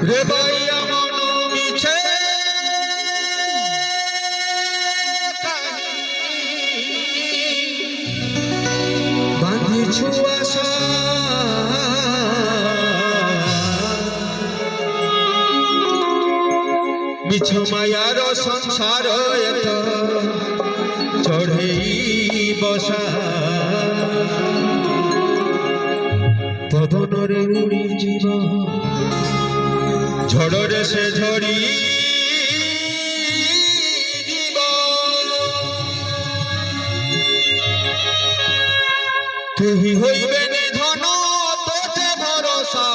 রে বাইয়া মন মিছে বাঁধিছু আশা মিছ মায়ার সংসার এত চড়েই বসা পবনরে উড়ি জীব ঝড়রে সে ঝড়ি জীব কেহি হইবে নিধন তোতে ভরসা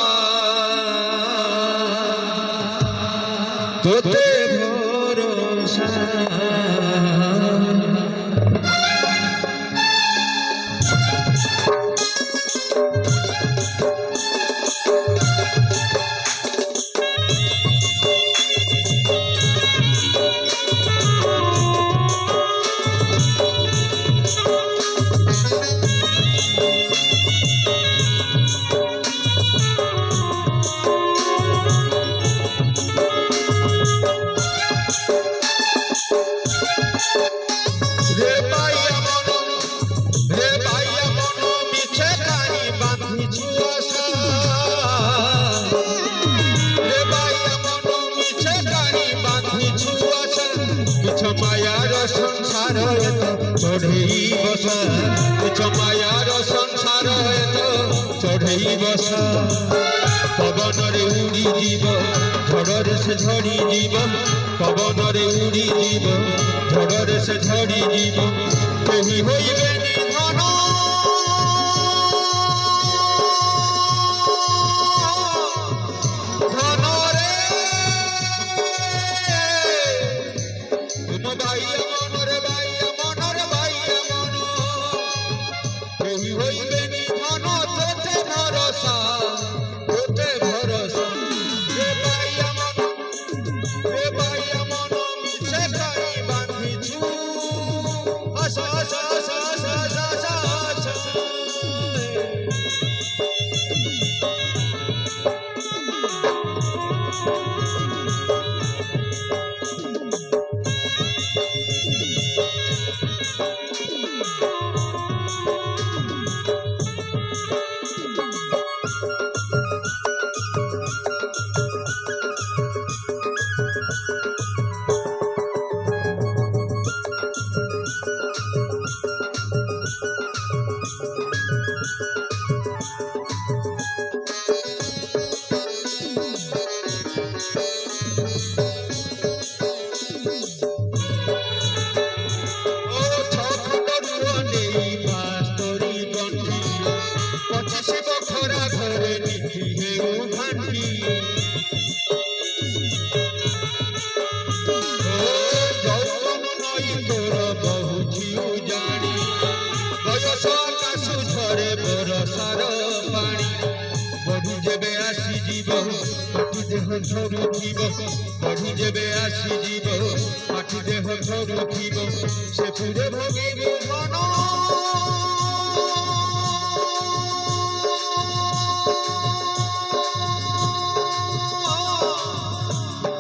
তোতে ভরসা রে বাইয়া মন মিছে কাহি বাঁধিছু আশা রে বাইয়া মন মিছে কাহি বাঁধিছু আশা মিছ মায়ার সংসার এত চড়েই বসা মিছ মায়ার সংসার এত চড়েই বসা পবনরে উড়ি জীব ঝড়রে সে ঝড়ি জীব পবনরে উড়ি জীব ঝড়রে সে ঝড়ি জীব কেহি হইবে নিধন ধনরে তুম বাইয়া মনরে বাইয়া মনরে বাইয়া মন কেহি হইবে নিধন তোতে ভরসা তোতে ভরসা রে বাইয়া মন মিছে কাহি বাঁধিছু আশা আশা আশা আশা আশা আশা আশা ঝরুথিব বধু যেবে আসিଯିব মাটি দেহ ঝরুথিব সে পুরে ভোগিব মন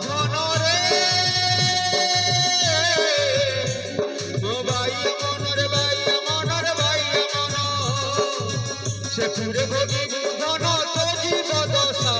মনরে ও বাইয়া মনরে বাইয়া মনরে বাইয়া মন সে পুরে ভোগিব ধন তো জীব দশা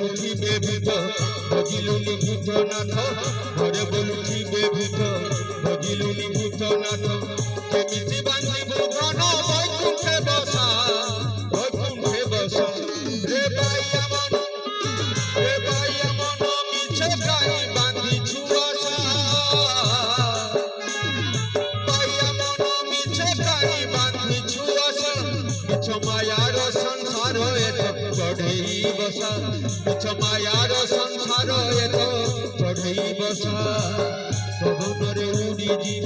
বলুঠিবে ভূত ভজিলুনি ভূতনাথ ঘরে বলুঠিবে ভূত ভজিলুনি ভূতনাথ কেমিতি বান্ধিব ঘন বৈকুণ্ঠে বসা রে বাইয়া মন মিছে গাই বান্ধিছু আশা বাইয়া মন মিছে গাই বান্ধিছু আশা মিছ মায়ার সংসার এত চढ़ई बसा मिछ मायार संसार एत चढ़ई बसा पवनरे उड़ी जीव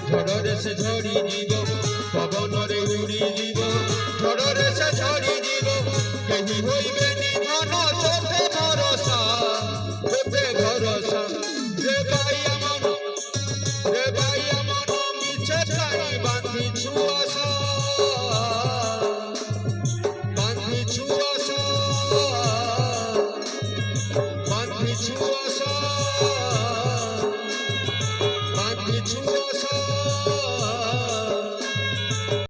झड़रे से झड़ी जीव